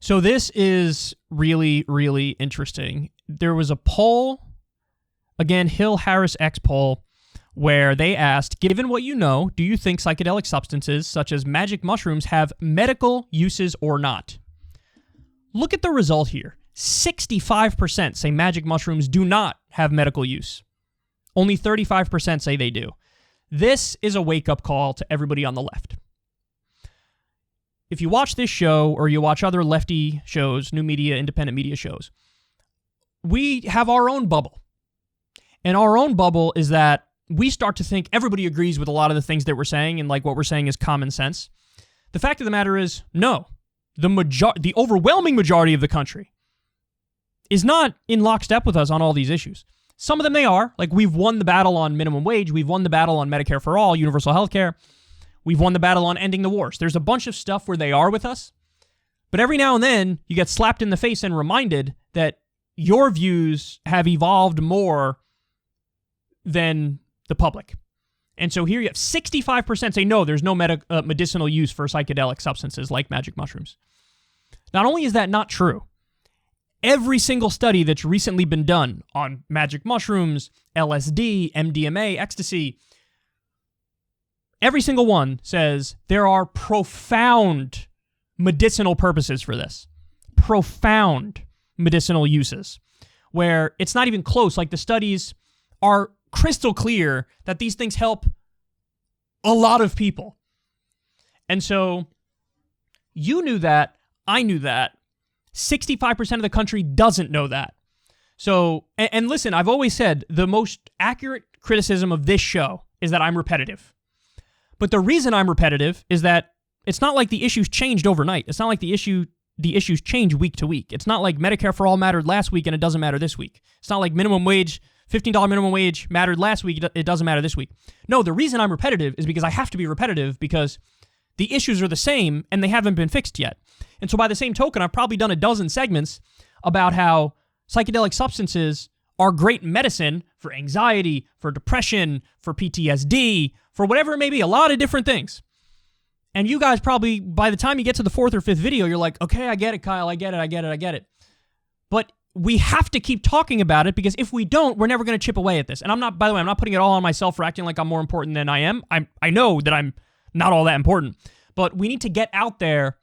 So this is really, really interesting. There was a poll, again, Hill-HarrisX poll, where they asked, given what you know, do you think psychedelic substances such as magic mushrooms have medical uses or not? Look at the result here. 65% say magic mushrooms do not have medical use. Only 35% say they do. This is a wake-up call to everybody on the left. If you watch this show or you watch other lefty shows, new media, independent media shows, we have our own bubble. And our own bubble is that we start to think everybody agrees with a lot of the things that we're saying, and like what we're saying is common sense. The fact of the matter is, no. The overwhelming majority of the country is not in lockstep with us on all these issues. Some of them they are. Like, we've won the battle on minimum wage. We've won the battle on Medicare for all, universal health care. We've won the battle on ending the wars. There's a bunch of stuff where they are with us. But every now and then, you get slapped in the face and reminded that your views have evolved more than the public. And so here you have 65% say no, there's no medicinal use for psychedelic substances like magic mushrooms. Not only is that not true, every single study that's recently been done on magic mushrooms, LSD, MDMA, ecstasy, every single one says there are profound medicinal purposes for this. Profound medicinal uses. Where it's not even close. Like, the studies are crystal clear that these things help a lot of people. And so, you knew that, I knew that. 65% of the country doesn't know that. So, and listen, I've always said the most accurate criticism of this show is that I'm repetitive. But the reason I'm repetitive is that it's not like the issues changed overnight. It's not like the issues change week to week. It's not like Medicare for all mattered last week and it doesn't matter this week. It's not like minimum wage, $15 minimum wage mattered last week, it doesn't matter this week. No, the reason I'm repetitive is because I have to be repetitive because the issues are the same and they haven't been fixed yet. And so by the same token, I've probably done a dozen segments about how psychedelic substances are great medicine for anxiety, for depression, for PTSD, for whatever it may be, a lot of different things. And you guys probably, by the time you get to the fourth or fifth video, you're like, okay, I get it, Kyle, I get it. But we have to keep talking about it because if we don't, we're never going to chip away at this. And I'm not, by the way, I'm not putting it all on myself for acting like I'm more important than I am. I know that I'm not all that important. But we need to get out there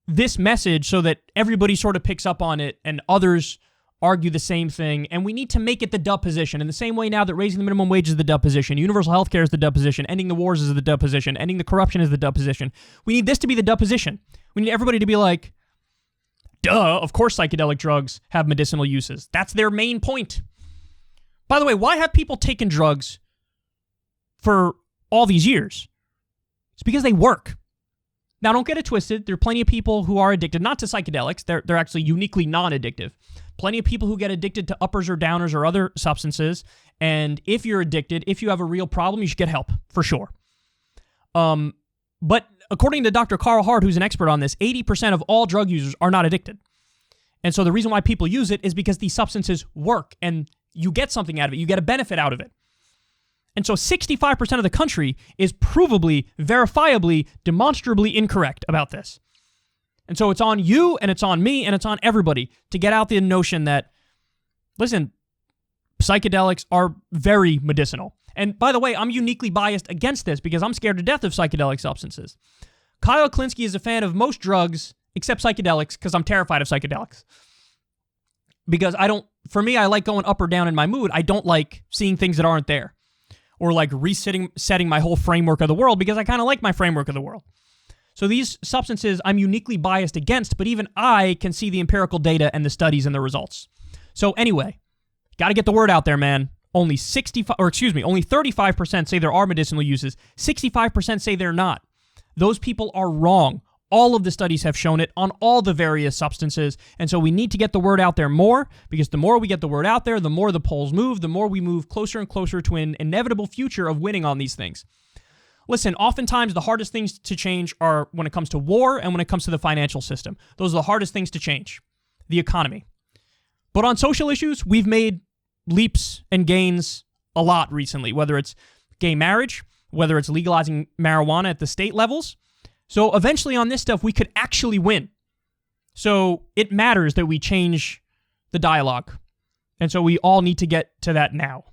this message so that everybody sort of picks up on it and others argue the same thing, and we need to make it the dub position. In the same way now that raising the minimum wage is the dub position, universal health care is the dub position, ending the wars is the dub position, ending the corruption is the dub position. We need this to be the dub position. We need everybody to be like, duh, of course psychedelic drugs have medicinal uses. That's their main point. By the way, why have people taken drugs for all these years? It's because they work. Now, don't get it twisted. There are plenty of people who are addicted, not to psychedelics. They're actually uniquely non-addictive. Plenty of people who get addicted to uppers or downers or other substances. And if you're addicted, if you have a real problem, you should get help, for sure. But according to Dr. Carl Hart, who's an expert on this, 80% of all drug users are not addicted. And so the reason why people use it is because these substances work and you get something out of it. You get a benefit out of it. And so 65% of the country is provably, verifiably, demonstrably incorrect about this. And so it's on you, and it's on me, and it's on everybody to get out the notion that, listen, psychedelics are very medicinal. And by the way, I'm uniquely biased against this because I'm scared to death of psychedelic substances. Kyle Klinsky is a fan of most drugs except psychedelics because I'm terrified of psychedelics. Because for me, I like going up or down in my mood. I don't like seeing things that aren't there. Or like setting my whole framework of the world because I kind of like my framework of the world. So these substances I'm uniquely biased against, but even I can see the empirical data and the studies and the results. So anyway, got to get the word out there, man. Only 35% say there are medicinal uses. 65% say they're not. Those people are wrong. All of the studies have shown it on all the various substances. And so we need to get the word out there more because the more we get the word out there, the more the polls move, the more we move closer and closer to an inevitable future of winning on these things. Listen, oftentimes the hardest things to change are when it comes to war and when it comes to the financial system. Those are the hardest things to change. The economy. But on social issues, we've made leaps and gains a lot recently, whether it's gay marriage, whether it's legalizing marijuana at the state levels. So eventually on this stuff, we could actually win. So it matters that we change the dialogue. And so we all need to get to that now.